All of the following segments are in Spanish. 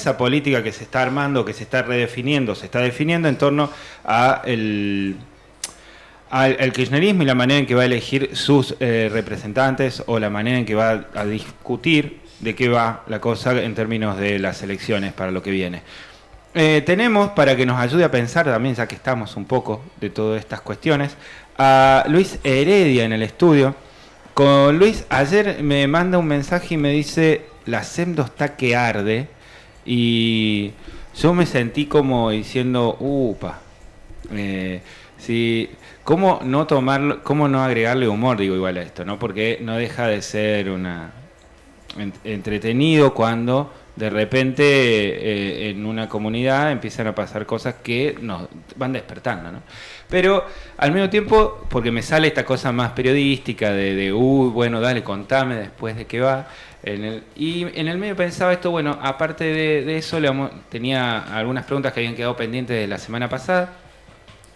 mesa política que se está armando, que se está redefiniendo, se está definiendo en torno a el kirchnerismo y la manera en que va a elegir sus representantes o la manera en que va a discutir de qué va la cosa en términos de las elecciones para lo que viene. Tenemos, para que nos ayude a pensar también, ya que estamos un poco de todas estas cuestiones, a Luis Heredia en el estudio. Con Luis, ayer me manda un mensaje y me dice, la SEMDO está que arde, y yo me sentí como diciendo, upa, sí, ¿cómo no tomarlo, cómo no agregarle humor, digo, igual a esto, ¿no? Porque no deja de ser entretenido cuando de repente en una comunidad empiezan a pasar cosas que nos van despertando, ¿no? Pero al mismo tiempo, porque me sale esta cosa más periodística bueno, dale, contame después de qué va. Y en el medio pensaba esto, bueno, aparte de eso, tenía algunas preguntas que habían quedado pendientes de la semana pasada.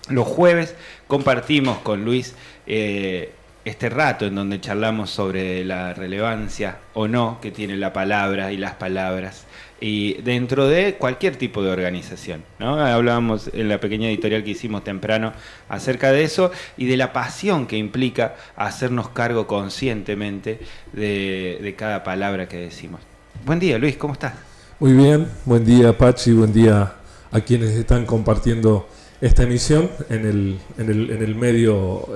Los jueves compartimos con Luis este rato en donde charlamos sobre la relevancia o no que tiene la palabra y las palabras y dentro de cualquier tipo de organización, ¿no? Hablábamos en la pequeña editorial que hicimos temprano acerca de eso y de la pasión que implica hacernos cargo conscientemente de cada palabra que decimos. Buen día, Luis, ¿cómo estás? Muy bien, buen día, Pachi, buen día a quienes están compartiendo esta emisión en el medio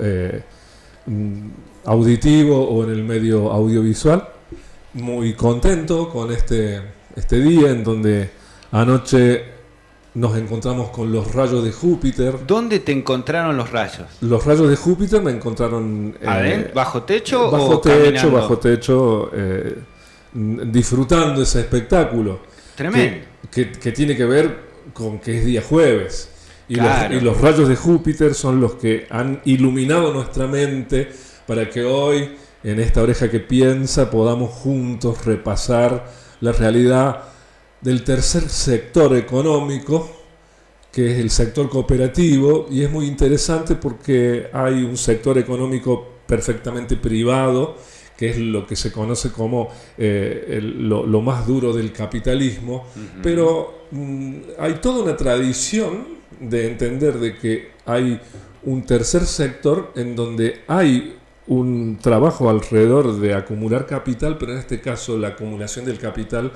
auditivo o en el medio audiovisual. Muy contento con este día en donde anoche nos encontramos con los rayos de Júpiter. ¿Dónde te encontraron los rayos? Los rayos de Júpiter me encontraron ¿bajo techo bajo o techo, caminando? Bajo techo, disfrutando ese espectáculo. Tremendo. Que tiene que ver con que es día jueves. Claro. Y los rayos de Júpiter son los que han iluminado nuestra mente para que hoy, en esta oreja que piensa, podamos juntos repasar la realidad del tercer sector económico, que es el sector cooperativo, y es muy interesante porque hay un sector económico perfectamente privado, que es lo que se conoce como lo más duro del capitalismo, pero hay toda una tradición de entender de que hay un tercer sector en donde hay un trabajo alrededor de acumular capital, pero en este caso la acumulación del capital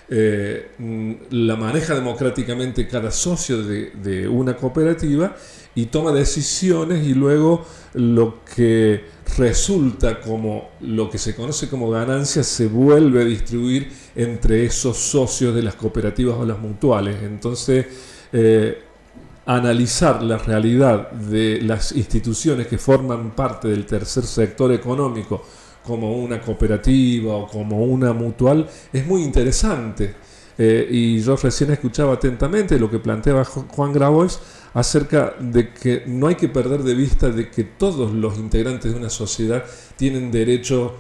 la maneja democráticamente cada socio de una cooperativa y toma decisiones, y luego lo que resulta como lo que se conoce como ganancia se vuelve a distribuir entre esos socios de las cooperativas o las mutuales. Entonces, analizar la realidad de las instituciones que forman parte del tercer sector económico como una cooperativa o como una mutual es muy interesante. Y yo recién escuchaba atentamente lo que planteaba Juan Grabois acerca de que no hay que perder de vista de que todos los integrantes de una sociedad tienen derecho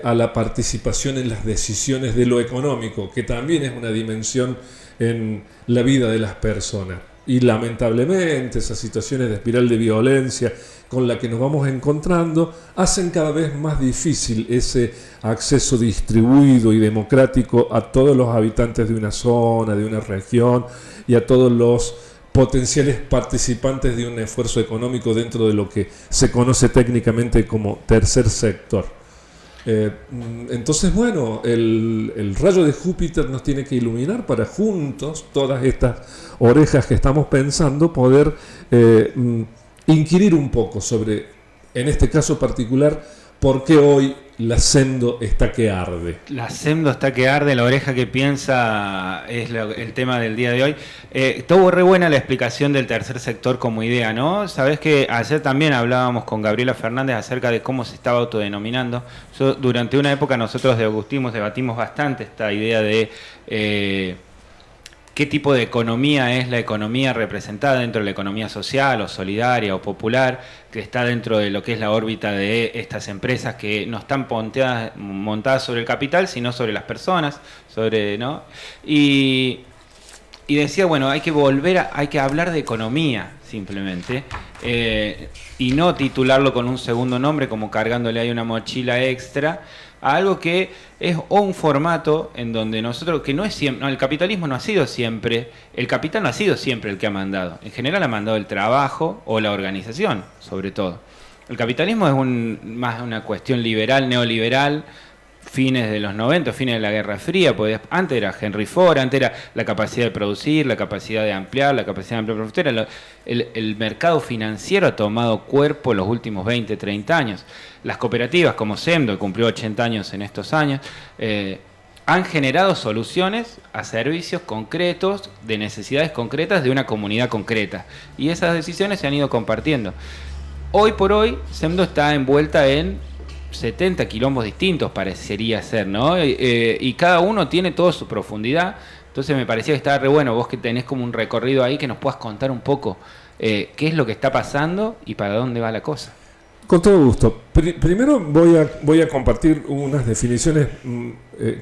a la participación en las decisiones de lo económico, que también es una dimensión en la vida de las personas. Y lamentablemente esas situaciones de espiral de violencia con la que nos vamos encontrando hacen cada vez más difícil ese acceso distribuido y democrático a todos los habitantes de una zona, de una región, y a todos los potenciales participantes de un esfuerzo económico dentro de lo que se conoce técnicamente como tercer sector. Entonces, bueno, el rayo de Júpiter nos tiene que iluminar para juntos, todas estas orejas que estamos pensando, poder inquirir un poco sobre, en este caso particular, por qué hoy la SEMDO está que arde. La SEMDO está que arde, la oreja que piensa es el tema del día de hoy. Estuvo re buena la explicación del tercer sector como idea, ¿no? Sabés que ayer también hablábamos con Gabriela Fernández acerca de cómo se estaba autodenominando. Durante una época nosotros de Agustimos debatimos bastante esta idea de qué tipo de economía es la economía representada dentro de la economía social o solidaria o popular, que está dentro de lo que es la órbita de estas empresas que no están montadas sobre el capital, sino sobre las personas, ¿no? Y decía, bueno, hay que hablar de economía simplemente, y no titularlo con un segundo nombre como cargándole ahí una mochila extra, a algo que es un formato en donde nosotros, que no es siempre, no, el capitalismo no ha sido siempre, el capital no ha sido siempre el que ha mandado. En general ha mandado el trabajo o la organización, sobre todo. El capitalismo es más una cuestión liberal, neoliberal, fines de los 90, fines de la Guerra Fría, pues antes era Henry Ford, antes era la capacidad de producir, la capacidad de ampliar, la capacidad de ampliar frontera. El mercado financiero ha tomado cuerpo en los últimos 20, 30 años. Las cooperativas como Semdo, que cumplió 80 años en estos años, han generado soluciones a servicios concretos, de necesidades concretas de una comunidad concreta. Y esas decisiones se han ido compartiendo. Hoy por hoy, Semdo está envuelta en 70 quilombos distintos, parecería ser, ¿no? Y cada uno tiene toda su profundidad. Entonces me parecía que estaba re bueno, vos que tenés como un recorrido ahí, que nos puedas contar un poco qué es lo que está pasando y para dónde va la cosa. Con todo gusto. Primero voy a compartir unas definiciones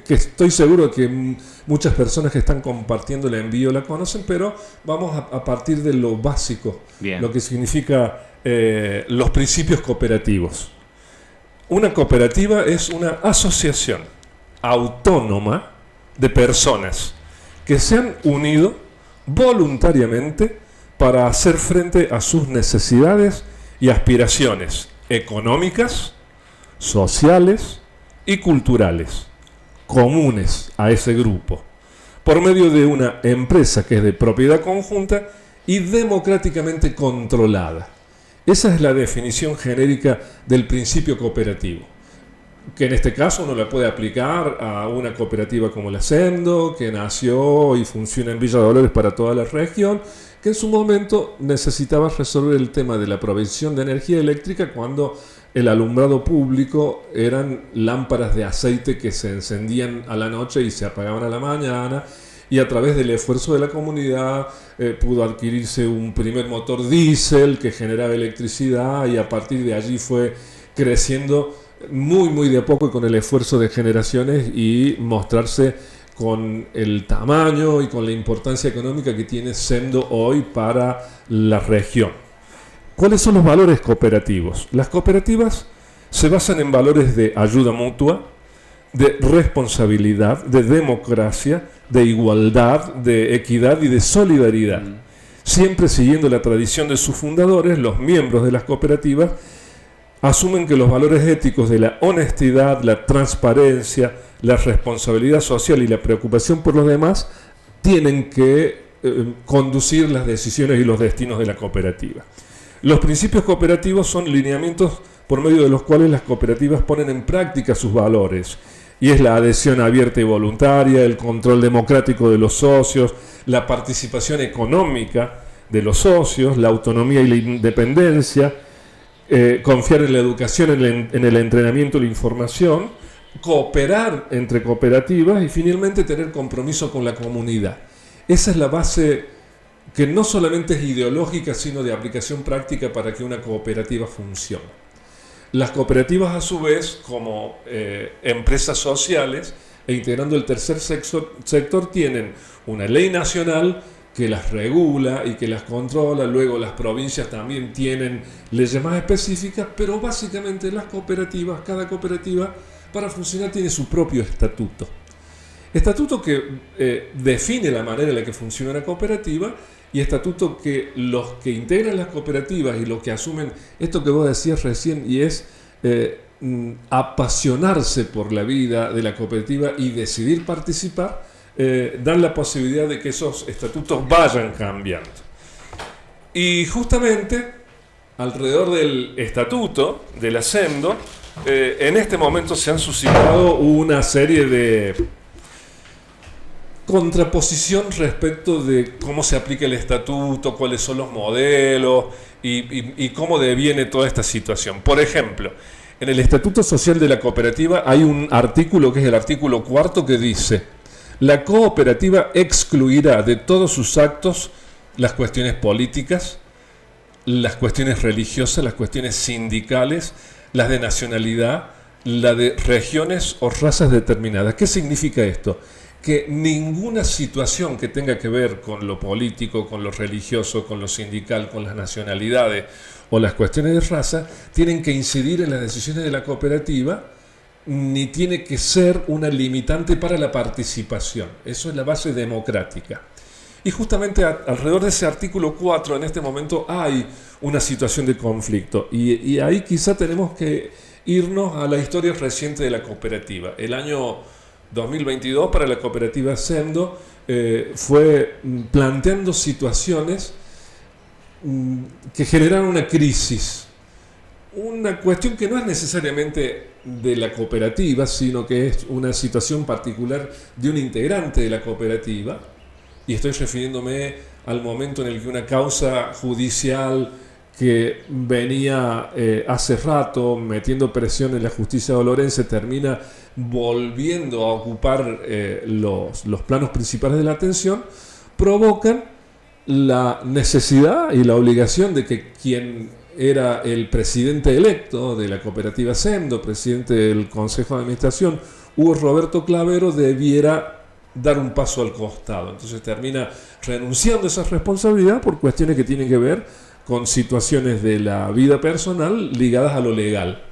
que estoy seguro que muchas personas que están compartiendo el envío la conocen, pero vamos a partir de lo básico, Bien. Lo que significa los principios cooperativos. Una cooperativa es una asociación autónoma de personas que se han unido voluntariamente para hacer frente a sus necesidades y aspiraciones económicas, sociales y culturales comunes a ese grupo, por medio de una empresa que es de propiedad conjunta y democráticamente controlada. Esa es la definición genérica del principio cooperativo, que en este caso uno la puede aplicar a una cooperativa como la Semdo, que nació y funciona en Villa Dolores para toda la región, que en su momento necesitaba resolver el tema de la provisión de energía eléctrica cuando el alumbrado público eran lámparas de aceite que se encendían a la noche y se apagaban a la mañana, y a través del esfuerzo de la comunidad pudo adquirirse un primer motor diésel que generaba electricidad, y a partir de allí fue creciendo muy de a poco y con el esfuerzo de generaciones, y mostrarse con el tamaño y con la importancia económica que tiene Semdo hoy para la región. ¿Cuáles son los valores cooperativos? Las cooperativas se basan en valores de ayuda mutua, de responsabilidad, de democracia, de igualdad, de equidad y de solidaridad. Siempre siguiendo la tradición de sus fundadores, los miembros de las cooperativas asumen que los valores éticos de la honestidad, la transparencia, la responsabilidad social y la preocupación por los demás tienen que conducir las decisiones y los destinos de la cooperativa. Los principios cooperativos son lineamientos por medio de los cuales las cooperativas ponen en práctica sus valores, y es la adhesión abierta y voluntaria, el control democrático de los socios, la participación económica de los socios, la autonomía y la independencia, confiar en la educación, en el entrenamiento y la información, cooperar entre cooperativas y finalmente tener compromiso con la comunidad. Esa es la base que no solamente es ideológica, sino de aplicación práctica para que una cooperativa funcione. Las cooperativas, a su vez, como empresas sociales e integrando el tercer sector, tienen una ley nacional que las regula y que las controla. Luego las provincias también tienen leyes más específicas, pero básicamente las cooperativas, cada cooperativa para funcionar tiene su propio estatuto. Estatuto que define la manera en la que funciona la cooperativa, y estatuto que los que integran las cooperativas y los que asumen esto que vos decías recién, y es apasionarse por la vida de la cooperativa y decidir participar, dan la posibilidad de que esos estatutos vayan cambiando. Y justamente alrededor del estatuto de la Semdo, en este momento se han suscitado una serie de contraposición respecto de cómo se aplica el estatuto, cuáles son los modelos y cómo deviene toda esta situación. Por ejemplo, en el Estatuto Social de la Cooperativa hay un artículo que es el artículo 4 que dice: la cooperativa excluirá de todos sus actos las cuestiones políticas, las cuestiones religiosas, las cuestiones sindicales, las de nacionalidad, la de regiones o razas determinadas. ¿Qué significa esto? Que ninguna situación que tenga que ver con lo político, con lo religioso, con lo sindical, con las nacionalidades o las cuestiones de raza tienen que incidir en las decisiones de la cooperativa, ni tiene que ser una limitante para la participación. Eso es la base democrática. Y justamente alrededor de ese artículo 4 en este momento hay una situación de conflicto. Y ahí quizá tenemos que irnos a la historia reciente de la cooperativa. El año 2022 para la cooperativa Sendo fue planteando situaciones que generaron una crisis. Una cuestión que no es necesariamente de la cooperativa, sino que es una situación particular de un integrante de la cooperativa. Y estoy refiriéndome al momento en el que una causa judicial que venía hace rato metiendo presión en la justicia dolorense termina volviendo a ocupar los planos principales de la atención, provocan la necesidad y la obligación de que quien era el presidente electo de la cooperativa Sendo, presidente del Consejo de Administración, Hugo Roberto Clavero, debiera dar un paso al costado. Entonces termina renunciando a esa responsabilidad por cuestiones que tienen que ver con situaciones de la vida personal ligadas a lo legal.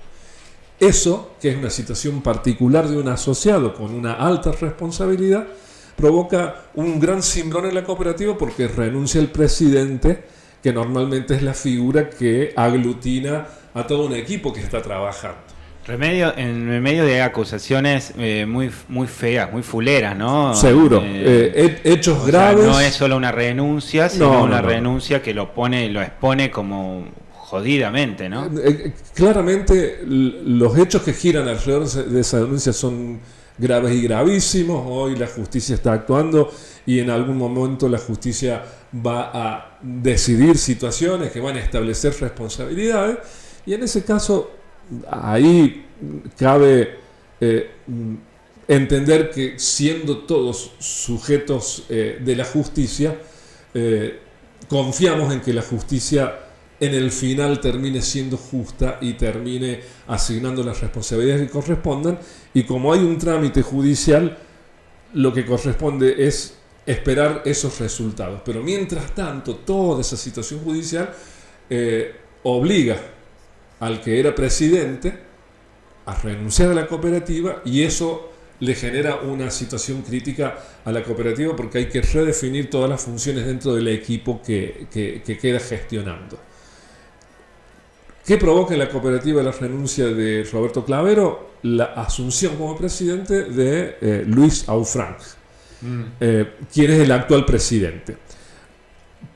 Eso, que es una situación particular de un asociado con una alta responsabilidad, provoca un gran cimbrón en la cooperativa porque renuncia el presidente, que normalmente es la figura que aglutina a todo un equipo que está trabajando. En medio de acusaciones muy feas, muy fuleras, ¿no? Seguro. Hechos graves. No es solo una renuncia, sino una renuncia que lo expone como jodidamente, ¿no? Claramente los hechos que giran alrededor de esa denuncia son graves y gravísimos. Hoy la justicia está actuando y en algún momento la justicia va a decidir situaciones que van a establecer responsabilidades, y en ese caso ahí cabe entender que, siendo todos sujetos de la justicia, confiamos en que la justicia en el final termine siendo justa y termine asignando las responsabilidades que correspondan, y como hay un trámite judicial, lo que corresponde es esperar esos resultados. Pero mientras tanto, toda esa situación judicial obliga al que era presidente a renunciar a la cooperativa, y eso le genera una situación crítica a la cooperativa porque hay que redefinir todas las funciones dentro del equipo que queda gestionando. ¿Qué provoca en la cooperativa la renuncia de Roberto Clavero? La asunción como presidente de Luis Aufranc, quien es el actual presidente.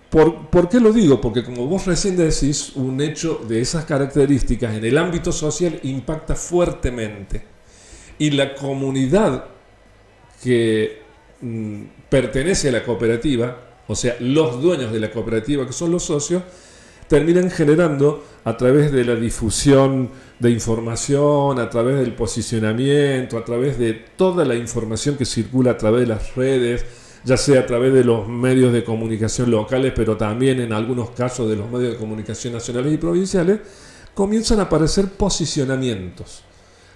¿Por qué lo digo? Porque, como vos recién decís, un hecho de esas características en el ámbito social impacta fuertemente, y la comunidad que pertenece a la cooperativa, o sea, los dueños de la cooperativa, que son los socios, terminan generando, a través de la difusión de información, a través del posicionamiento, a través de toda la información que circula a través de las redes, ya sea a través de los medios de comunicación locales, pero también en algunos casos de los medios de comunicación nacionales y provinciales, comienzan a aparecer posicionamientos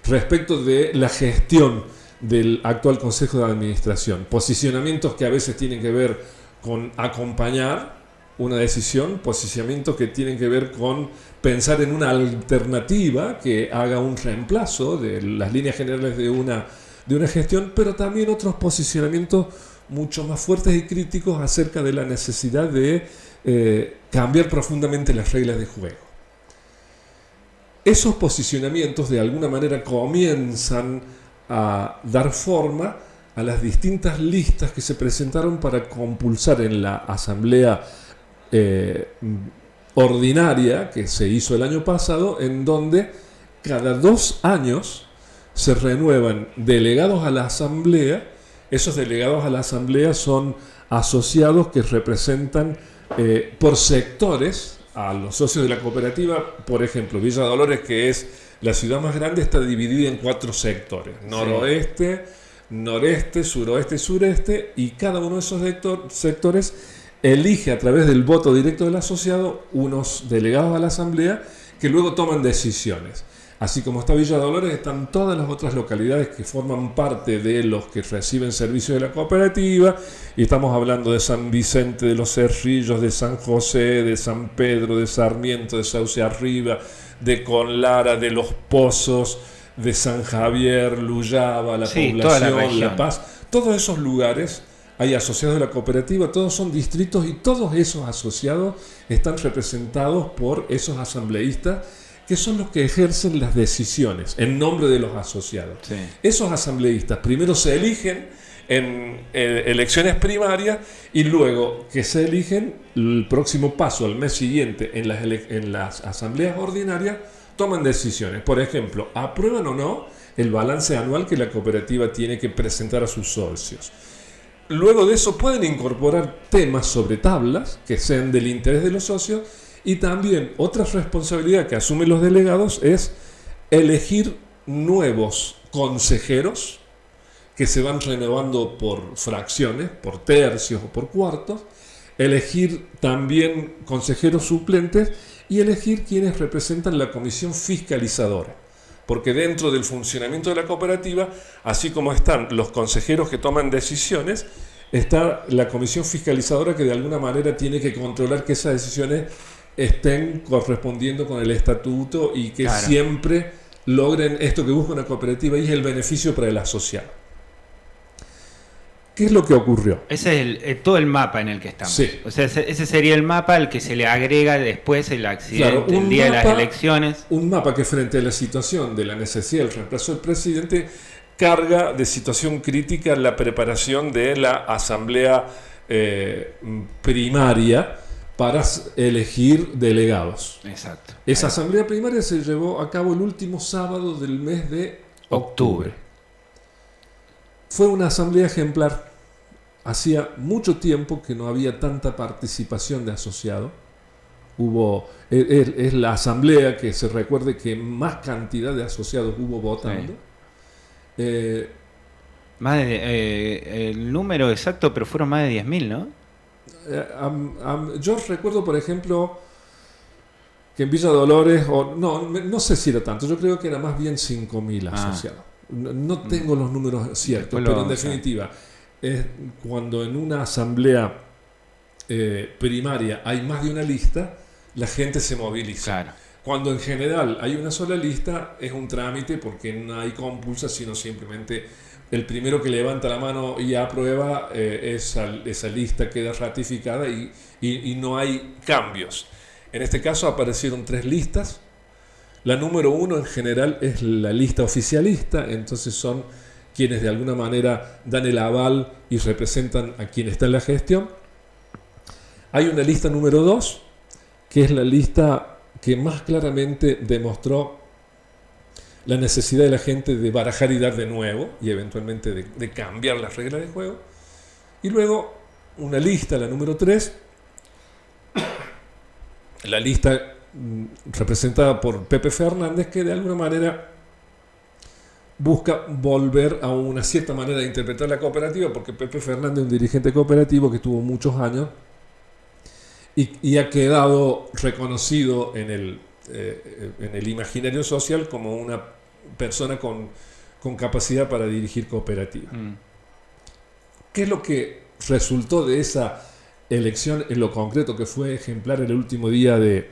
respecto de la gestión del actual Consejo de Administración. Posicionamientos que a veces tienen que ver con acompañar una decisión, posicionamientos que tienen que ver con pensar en una alternativa que haga un reemplazo de las líneas generales de una gestión, pero también otros posicionamientos mucho más fuertes y críticos acerca de la necesidad de cambiar profundamente las reglas de juego. Esos posicionamientos de alguna manera comienzan a dar forma a las distintas listas que se presentaron para compulsar en la asamblea ordinaria que se hizo el año pasado, en donde cada 2 años se renuevan delegados a la asamblea. Esos delegados a la asamblea son asociados que representan por sectores a los socios de la cooperativa. Por ejemplo, Villa Dolores, que es la ciudad más grande, está dividida en 4 sectores: noroeste, noreste, suroeste y sureste, y cada uno de esos sectores elige a través del voto directo del asociado unos delegados a la asamblea que luego toman decisiones. Así como está Villa Dolores, están todas las otras localidades que forman parte de los que reciben servicios de la cooperativa, y estamos hablando de San Vicente de los Cerrillos, de San José, de San Pedro, de Sarmiento, de Sauce Arriba, de Conlara, de Los Pozos, de San Javier, Luyaba, la Sí, toda la Población, región. La Paz, todos esos lugares hay asociados de la cooperativa, todos son distritos y todos esos asociados están representados por esos asambleístas que son los que ejercen las decisiones en nombre de los asociados. Sí. Esos asambleístas primero se eligen en elecciones primarias y luego que se eligen, el próximo paso al mes siguiente en las asambleas ordinarias toman decisiones. Por ejemplo, aprueban o no el balance anual que la cooperativa tiene que presentar a sus socios. Luego de eso pueden incorporar temas sobre tablas que sean del interés de los socios, y también otra responsabilidad que asumen los delegados es elegir nuevos consejeros que se van renovando por fracciones, por tercios o por cuartos, elegir también consejeros suplentes y elegir quienes representan la comisión fiscalizadora. Porque dentro del funcionamiento de la cooperativa, así como están los consejeros que toman decisiones, está la comisión fiscalizadora que de alguna manera tiene que controlar que esas decisiones estén correspondiendo con el estatuto y que Claro. siempre logren esto que busca una cooperativa y es el beneficio para el asociado. ¿Qué es lo que ocurrió? Ese es todo el mapa en el que estamos. Sí. O sea, ese sería el mapa al que se le agrega después el accidente, Claro, un el día de las mapa- elecciones. Un mapa que frente a la situación de la necesidad del reemplazo del presidente carga de situación crítica la preparación de la asamblea primaria para elegir delegados. Exacto. Esa asamblea primaria se llevó a cabo el último sábado del mes de octubre. Fue una asamblea ejemplar. Hacía mucho tiempo que no había tanta participación de asociados. Es la asamblea que se recuerde que más cantidad de asociados hubo votando. Más de, el número exacto, pero fueron más de 10.000, ¿no? Yo recuerdo, por ejemplo, que en Villa Dolores, no sé si era tanto, yo creo que era más bien 5.000 asociados. No tengo los números ciertos, Después pero lo en vamos a ver. definitiva, es cuando en una asamblea primaria hay más de una lista, la gente se moviliza. Claro. Cuando en general hay una sola lista, es un trámite porque no hay compulsa, sino simplemente el primero que levanta la mano y aprueba, esa lista queda ratificada y no hay cambios. En este caso aparecieron 3 listas. La número 1 en general es la lista oficialista, entonces son quienes de alguna manera dan el aval y representan a quien está en la gestión. Hay una lista número 2, que es la lista que más claramente demostró la necesidad de la gente de barajar y dar de nuevo y eventualmente de cambiar las reglas de juego. Y luego una lista, la número 3, la lista representada por Pepe Fernández, que de alguna manera busca volver a una cierta manera de interpretar la cooperativa, porque Pepe Fernández es un dirigente cooperativo que tuvo muchos años y ha quedado reconocido en el imaginario social como una persona con capacidad para dirigir cooperativa. ¿Qué es lo que resultó de esa elección en lo concreto, que fue ejemplar en el último día de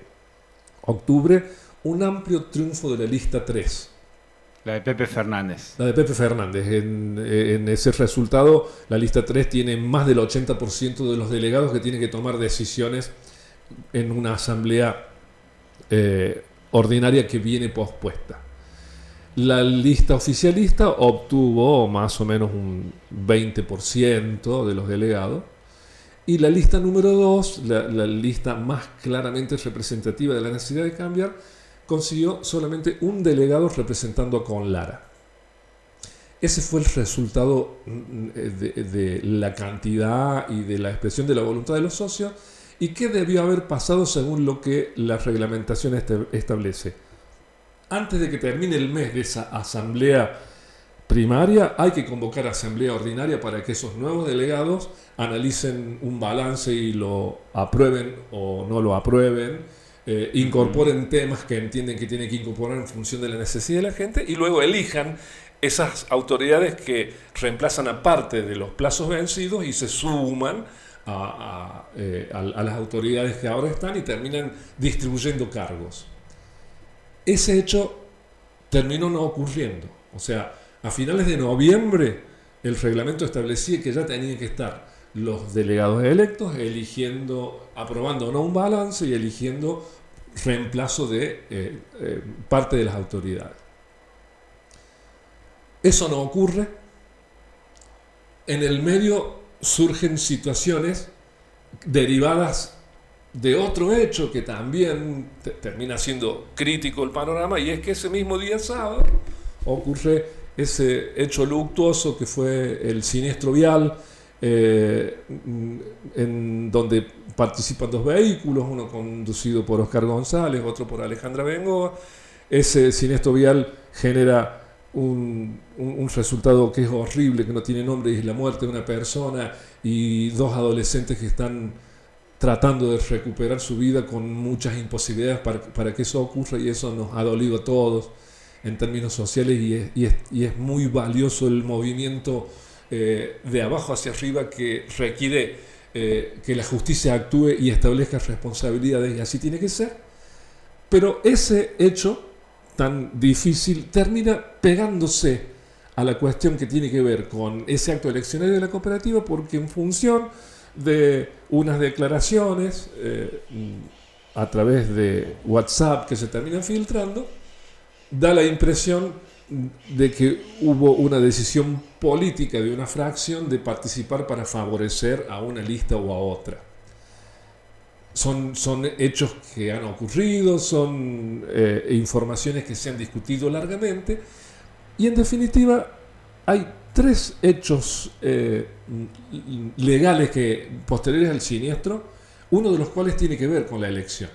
octubre? Un amplio triunfo de la lista 3. La de Pepe Fernández. La de Pepe Fernández. En ese resultado, la lista 3 tiene más del 80% de los delegados que tienen que tomar decisiones en una asamblea ordinaria que viene pospuesta. La lista oficialista obtuvo más o menos un 20% de los delegados. Y la lista número 2, la lista más claramente representativa de la necesidad de cambiar, consiguió solamente un delegado representando a Conlara. Ese fue el resultado de la cantidad y de la expresión de la voluntad de los socios. ¿Y qué debió haber pasado según lo que la reglamentación establece? Antes de que termine el mes de esa asamblea primaria, hay que convocar asamblea ordinaria para que esos nuevos delegados analicen un balance y lo aprueben o no lo aprueben. Incorporen temas que entienden que tienen que incorporar en función de la necesidad de la gente y luego elijan esas autoridades que reemplazan a parte de los plazos vencidos y se suman a las autoridades que ahora están y terminan distribuyendo cargos. Ese hecho terminó no ocurriendo. O sea, a finales de noviembre el reglamento establecía que ya tenían que estar los delegados electos aprobando o no un balance y eligiendo reemplazo de parte de las autoridades. Eso no ocurre. En el medio surgen situaciones derivadas de otro hecho que también termina siendo crítico el panorama, y es que ese mismo día sábado ocurre ese hecho luctuoso que fue el siniestro vial, en donde participan dos vehículos, uno conducido por Oscar González, otro por Alejandra Bengoa. Ese siniestro vial genera un resultado que es horrible, que no tiene nombre, y es la muerte de una persona y dos adolescentes que están tratando de recuperar su vida con muchas imposibilidades para que eso ocurra, y eso nos ha dolido a todos en términos sociales, y es muy valioso el movimiento de abajo hacia arriba que requiere que la justicia actúe y establezca responsabilidades, y así tiene que ser. Pero ese hecho tan difícil termina pegándose a la cuestión que tiene que ver con ese acto eleccionario de la cooperativa, porque en función de unas declaraciones a través de WhatsApp que se terminan filtrando, da la impresión de que hubo una decisión política de una fracción de participar para favorecer a una lista o a otra. Son hechos que han ocurrido, son informaciones que se han discutido largamente, y en definitiva hay tres hechos legales posteriores al siniestro, uno de los cuales tiene que ver con la elección,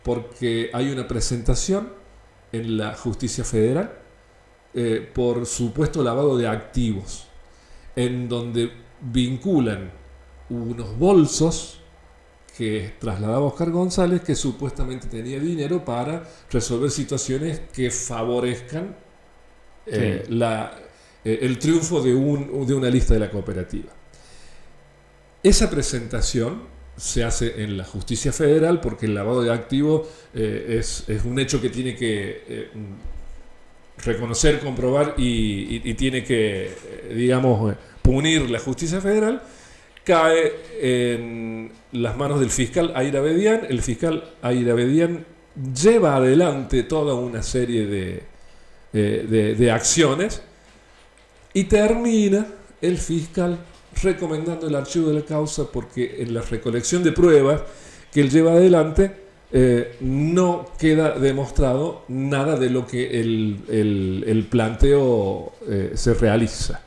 porque hay una presentación en la justicia federal por supuesto lavado de activos, en donde vinculan unos bolsos que trasladaba Oscar González, que supuestamente tenía dinero para resolver situaciones que favorezcan el triunfo de una lista de la cooperativa. Esa presentación se hace en la justicia federal porque el lavado de activos es un hecho que tiene que reconocer, comprobar y tiene que, digamos, punir la justicia federal. Cae en las manos del fiscal Aira Bedián. El fiscal Aira Bedián lleva adelante toda una serie de acciones, y termina el fiscal recomendando el archivo de la causa, porque en la recolección de pruebas que él lleva adelante no queda demostrado nada de lo que el planteo se realiza.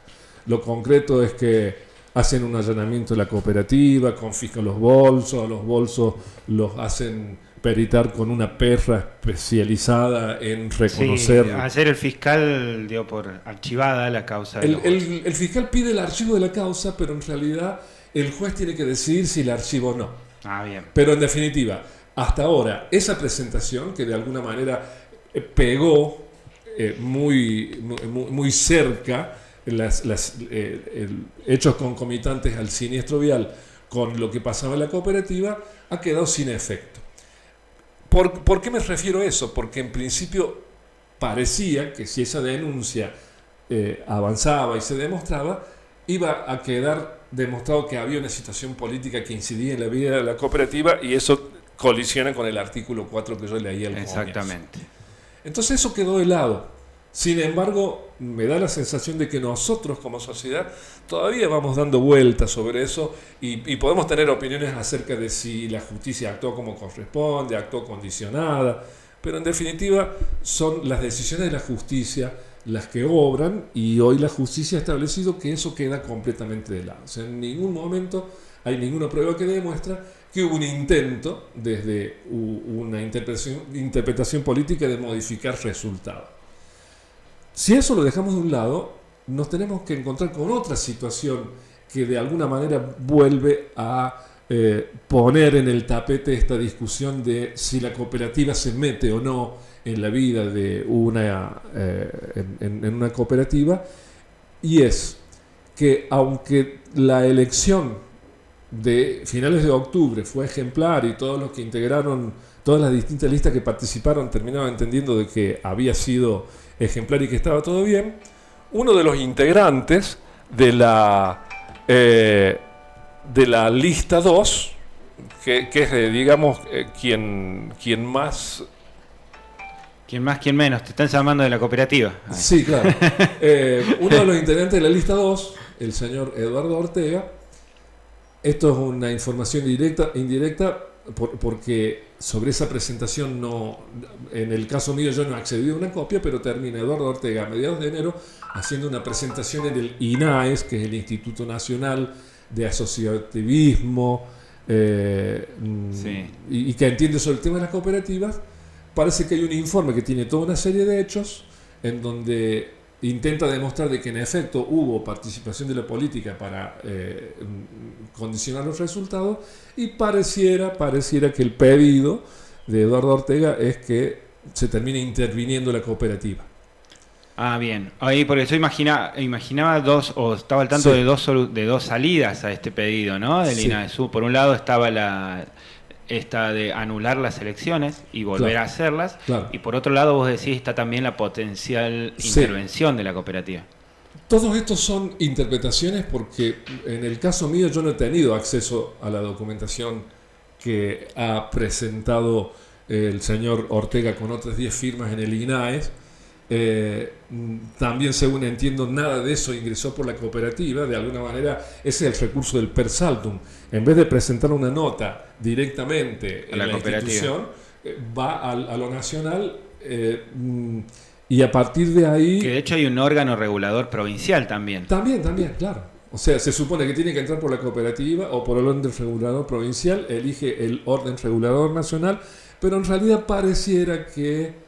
Lo concreto es que hacen un allanamiento de la cooperativa, confiscan los bolsos los hacen peritar con una perra especializada en reconocer. Sí, ayer el fiscal dio por archivada la causa. El fiscal pide el archivo de la causa, pero en realidad el juez tiene que decidir si el archivo o no. Ah, bien. Pero en definitiva, hasta ahora, esa presentación que de alguna manera pegó muy cerca hechos concomitantes al siniestro vial con lo que pasaba en la cooperativa, ha quedado sin efecto. ¿Por qué me refiero a eso? Porque en principio parecía que si esa denuncia avanzaba y se demostraba, iba a quedar demostrado que había una situación política que incidía en la vida de la cooperativa, y eso colisiona con el artículo 4 que yo leí al comienzo. Exactamente. Entonces eso quedó de lado. Sin embargo, me da la sensación de que nosotros como sociedad todavía vamos dando vueltas sobre eso, y podemos tener opiniones acerca de si la justicia actuó como corresponde, actuó condicionada, pero en definitiva son las decisiones de la justicia las que obran, y hoy la justicia ha establecido que eso queda completamente de lado. O sea, en ningún momento hay ninguna prueba que demuestra que hubo un intento desde una interpretación política de modificar resultados. Si eso lo dejamos de un lado, nos tenemos que encontrar con otra situación que de alguna manera vuelve a poner en el tapete esta discusión de si la cooperativa se mete o no en la vida de en una cooperativa, y es que aunque la elección de finales de octubre fue ejemplar y todos los que integraron, todas las distintas listas que participaron terminaban entendiendo de que había sido ejemplar y que estaba todo bien, uno de los integrantes de la lista 2, que es, digamos, quien más... ¿Quién más, quién menos? Te están llamando de la cooperativa. Sí, claro. Uno de los integrantes de la lista 2, el señor Eduardo Ortega, esto es una información indirecta, porque sobre esa presentación no, en el caso mío yo no accedí a una copia, pero termina Eduardo Ortega a mediados de enero haciendo una presentación en el INAES, que es el Instituto Nacional de Asociativismo, Sí. y que entiende sobre el tema de las cooperativas. Parece que hay un informe que tiene toda una serie de hechos en donde intenta demostrar de que en efecto hubo participación de la política para condicionar los resultados, y pareciera que el pedido de Eduardo Ortega es que se termine interviniendo la cooperativa. Ah, bien. Ahí, porque yo imaginaba dos, o estaba al tanto Sí. de dos salidas a este pedido, ¿no? Del Sí. INAESU. Por un lado estaba esta de anular las elecciones y volver Claro. a hacerlas. Claro. Y por otro lado, vos decís, está también la potencial Sí. intervención de la cooperativa. Todos estos son interpretaciones porque en el caso mío yo no he tenido acceso a la documentación que ha presentado el señor Ortega con otras 10 firmas en el INAES. También, según entiendo, nada de eso ingresó por la cooperativa. De alguna manera ese es el recurso del per saltum. En vez de presentar una nota directamente en la institución, va a lo nacional, y a partir de ahí... Que de hecho hay un órgano regulador provincial también. También, claro. O sea, se supone que tiene que entrar por la cooperativa o por el orden regulador provincial, elige el orden regulador nacional, pero en realidad pareciera que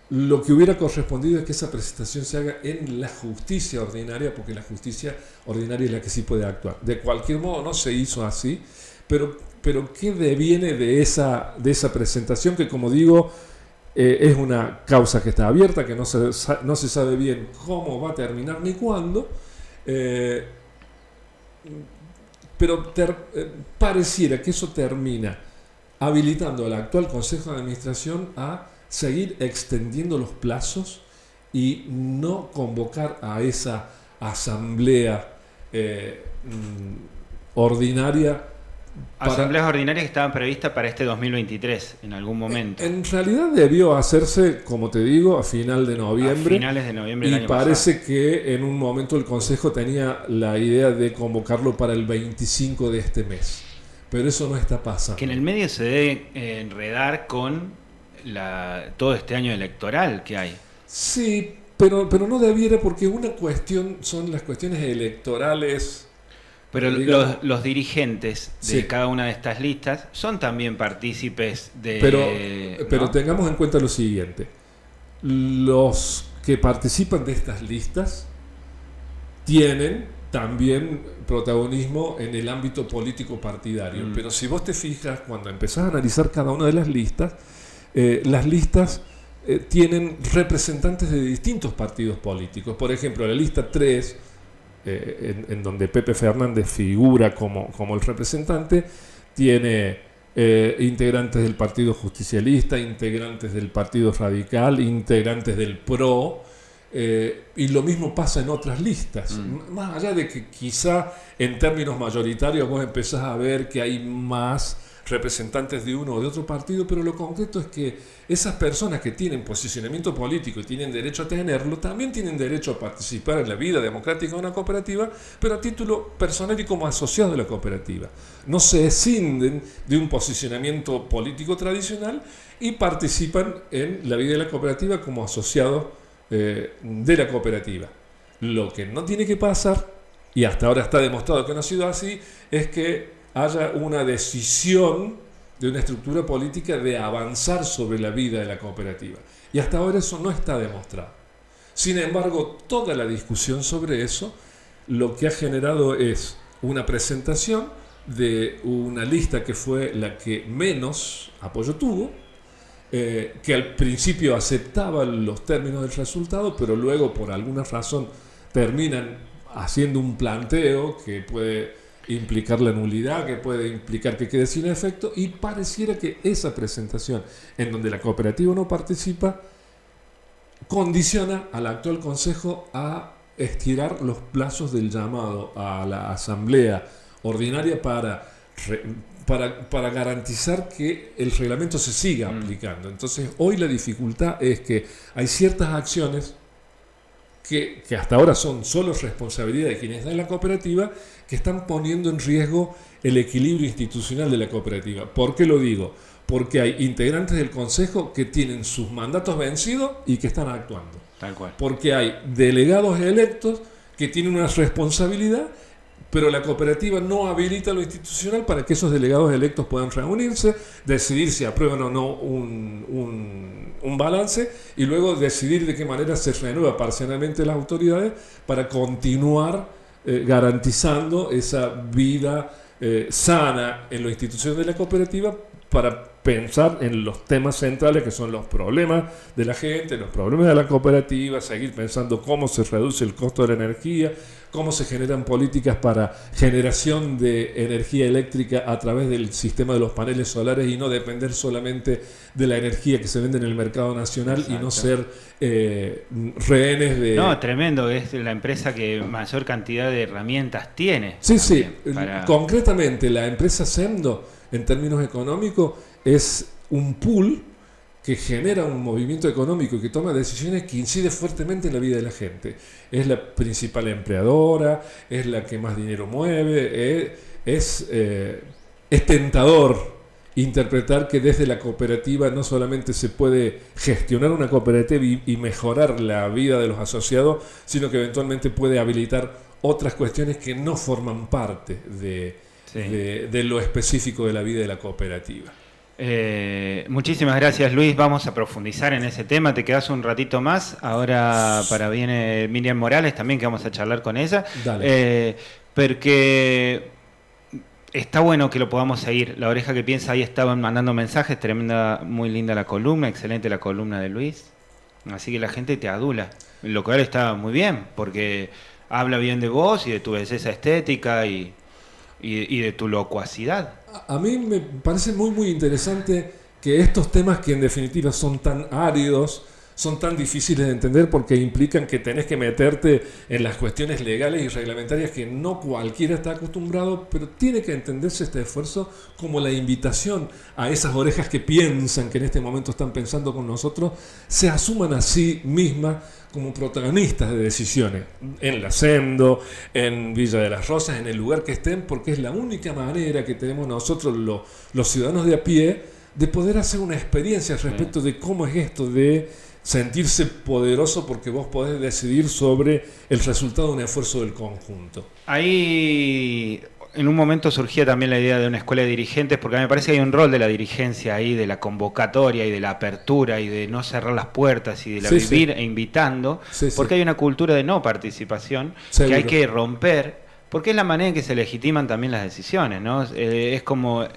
lo que hubiera correspondido es que esa presentación se haga en la justicia ordinaria, porque la justicia ordinaria es la que sí puede actuar. De cualquier modo no se hizo así, pero ¿qué deviene de esa presentación? Que, como digo, es una causa que está abierta, que no se sabe bien cómo va a terminar ni cuándo, pero pareciera que eso termina habilitando al actual Consejo de Administración a seguir extendiendo los plazos y no convocar a esa asamblea ordinaria. Asambleas ordinarias que estaban previstas para este 2023, en algún momento. En realidad debió hacerse, como te digo, a final de noviembre. A finales de noviembre del Y año parece pasado. que en un momento el Consejo tenía la idea de convocarlo para el 25 de este mes. Pero eso no está pasando. Que en el medio se debe enredar con todo este año electoral que hay. Sí, pero no debiera, porque una cuestión son las cuestiones electorales. Pero digamos, los dirigentes de sí. cada una de estas listas son también partícipes de... Pero ¿no? tengamos en cuenta lo siguiente. Los que participan de estas listas tienen también protagonismo en el ámbito político partidario. Pero si vos te fijas, cuando empezás a analizar cada una de las listas tienen representantes de distintos partidos políticos. Por ejemplo, la lista 3, en donde Pepe Fernández figura como el representante, tiene integrantes del Partido Justicialista, integrantes del Partido Radical, integrantes del PRO, y lo mismo pasa en otras listas. Más allá de que quizá en términos mayoritarios vos empezás a ver que hay más representantes de uno o de otro partido, pero lo concreto es que esas personas que tienen posicionamiento político y tienen derecho a tenerlo, también tienen derecho a participar en la vida democrática de una cooperativa, pero a título personal y como asociado de la cooperativa. No se escinden de un posicionamiento político tradicional y participan en la vida de la cooperativa como asociados de la cooperativa. Lo que no tiene que pasar, y hasta ahora está demostrado que no ha sido así, es que haya una decisión de una estructura política de avanzar sobre la vida de la cooperativa. Y hasta ahora eso no está demostrado. Sin embargo, toda la discusión sobre eso lo que ha generado es una presentación de una lista que fue la que menos apoyo tuvo, que al principio aceptaba los términos del resultado, pero luego por alguna razón terminan haciendo un planteo que puede implicar la nulidad, que puede implicar que quede sin efecto, y pareciera que esa presentación, en donde la cooperativa no participa, condiciona al actual Consejo a estirar los plazos del llamado a la asamblea ordinaria para garantizar que el reglamento se siga aplicando. Entonces, hoy la dificultad es que hay ciertas acciones que hasta ahora son solo responsabilidad de quienes están en la cooperativa, que están poniendo en riesgo el equilibrio institucional de la cooperativa. ¿Por qué lo digo? Porque hay integrantes del Consejo que tienen sus mandatos vencidos y que están actuando. Tal cual. Porque hay delegados electos que tienen una responsabilidad, pero la cooperativa no habilita lo institucional para que esos delegados electos puedan reunirse, decidir si aprueban o no un balance, y luego decidir de qué manera se renueva parcialmente las autoridades para continuar garantizando esa vida sana en la institución de la cooperativa, para pensar en los temas centrales que son los problemas de la gente, los problemas de la cooperativa, seguir pensando cómo se reduce el costo de la energía, cómo se generan políticas para generación de energía eléctrica a través del sistema de los paneles solares y no depender solamente de la energía que se vende en el mercado nacional. Exacto. Y no ser rehenes de... No, tremendo, es la empresa que mayor cantidad de herramientas tiene. Sí, sí, concretamente la empresa Semdo, en términos económicos, es un pool que genera un movimiento económico y que toma decisiones que incide fuertemente en la vida de la gente. Es la principal empleadora, es la que más dinero mueve, es tentador interpretar que desde la cooperativa no solamente se puede gestionar una cooperativa y mejorar la vida de los asociados, sino que eventualmente puede habilitar otras cuestiones que no forman parte de lo específico de la vida de la cooperativa. Muchísimas gracias, Luis. Vamos a profundizar en ese tema. Te quedas un ratito más. Ahora viene Miriam Morales también, que vamos a charlar con ella. Porque está bueno que lo podamos seguir. La Oreja que Piensa, ahí estaban mandando mensajes. Tremenda, muy linda la columna, excelente la columna de Luis. Así que la gente te adula, lo cual está muy bien, porque habla bien de vos y de tu belleza estética y de tu locuacidad. A mí me parece muy muy interesante que estos temas, que en definitiva son tan áridos, son tan difíciles de entender porque implican que tenés que meterte en las cuestiones legales y reglamentarias que no cualquiera está acostumbrado, pero tiene que entenderse este esfuerzo como la invitación a esas orejas que piensan, que en este momento están pensando con nosotros, se asuman a sí mismas como protagonistas de decisiones, en la Semdo, en Villa de las Rosas, en el lugar que estén, porque es la única manera que tenemos nosotros, los ciudadanos de a pie, de poder hacer una experiencia respecto de cómo es esto de sentirse poderoso porque vos podés decidir sobre el resultado de un esfuerzo del conjunto. Ahí en un momento surgía también la idea de una escuela de dirigentes, porque a mí me parece que hay un rol de la dirigencia ahí, de la convocatoria y de la apertura y de no cerrar las puertas y de la vivir e invitando, porque hay una cultura de no participación. Seguro. Que hay que romper, porque es la manera en que se legitiman también las decisiones, ¿no? Es como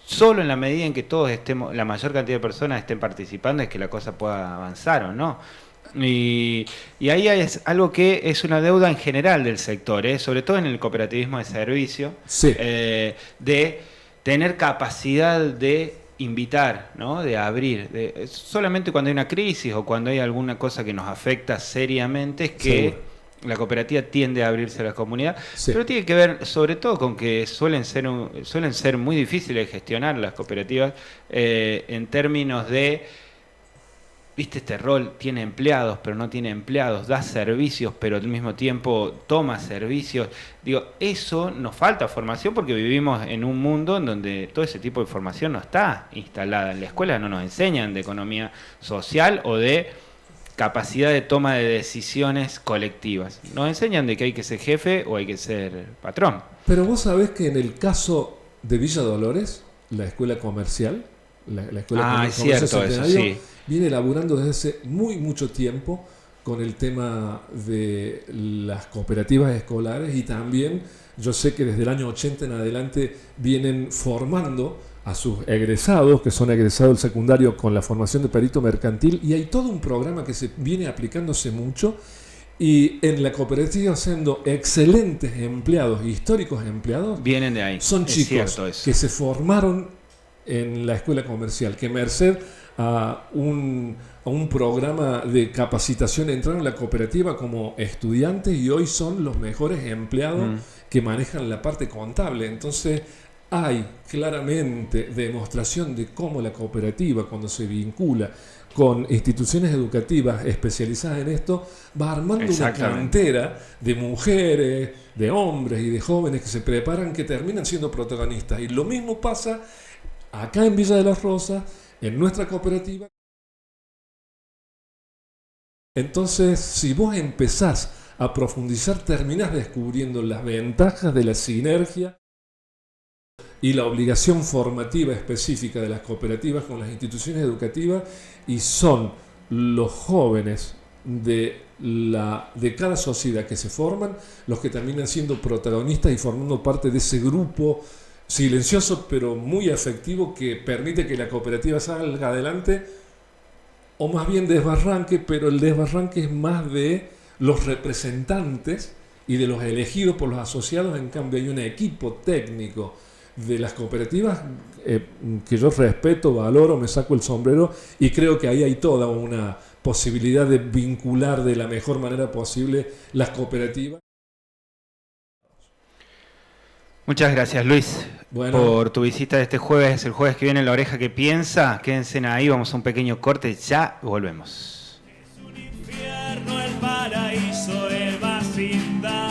solo en la medida en que todos estemos, la mayor cantidad de personas estén participando, es que la cosa pueda avanzar o no. Y ahí es algo que es una deuda en general del sector, sobre todo en el cooperativismo de servicio, de tener capacidad de invitar, ¿no? De abrir. Solamente cuando hay una crisis o cuando hay alguna cosa que nos afecta seriamente es que la cooperativa tiende a abrirse a la comunidad, pero tiene que ver sobre todo con que suelen ser muy difíciles de gestionar las cooperativas en términos de... Viste, este rol tiene empleados, pero no tiene empleados, da servicios, pero al mismo tiempo toma servicios. Digo, eso nos falta formación porque vivimos en un mundo en donde todo ese tipo de formación no está instalada. En la escuela no nos enseñan de economía social o de capacidad de toma de decisiones colectivas. Nos enseñan de que hay que ser jefe o hay que ser patrón. Pero vos sabés que en el caso de Villa Dolores, la escuela comercial, la escuela es cierto, eso sí, viene elaborando desde hace mucho tiempo con el tema de las cooperativas escolares, y también yo sé que desde el año 80 en adelante vienen formando a sus egresados, que son egresados del secundario con la formación de perito mercantil, y hay todo un programa que se viene aplicándose mucho y en la cooperativa siendo excelentes empleados, históricos empleados, vienen de ahí. Son chicos que se formaron en la escuela comercial, que merced a un programa de capacitación entraron en la cooperativa como estudiantes y hoy son los mejores empleados que manejan la parte contable. Entonces hay claramente demostración de cómo la cooperativa, cuando se vincula con instituciones educativas especializadas en esto, va armando una cantera de mujeres, de hombres y de jóvenes que se preparan, que terminan siendo protagonistas. Y lo mismo pasa acá en Villa de las Rosas, en nuestra cooperativa. Entonces, si vos empezás a profundizar, terminás descubriendo las ventajas de la sinergia y la obligación formativa específica de las cooperativas con las instituciones educativas, y son los jóvenes de cada sociedad que se forman los que terminan siendo protagonistas y formando parte de ese grupo silencioso pero muy afectivo que permite que la cooperativa salga adelante, o más bien desbarranque, pero el desbarranque es más de los representantes y de los elegidos por los asociados. En cambio hay un equipo técnico de las cooperativas que yo respeto, valoro, me saco el sombrero, y creo que ahí hay toda una posibilidad de vincular de la mejor manera posible las cooperativas. Muchas gracias, Luis, por tu visita de este jueves, el jueves que viene, La Oreja que Piensa. Quédense ahí, vamos a un pequeño corte, ya volvemos. Es un infierno el paraíso, el vecindad.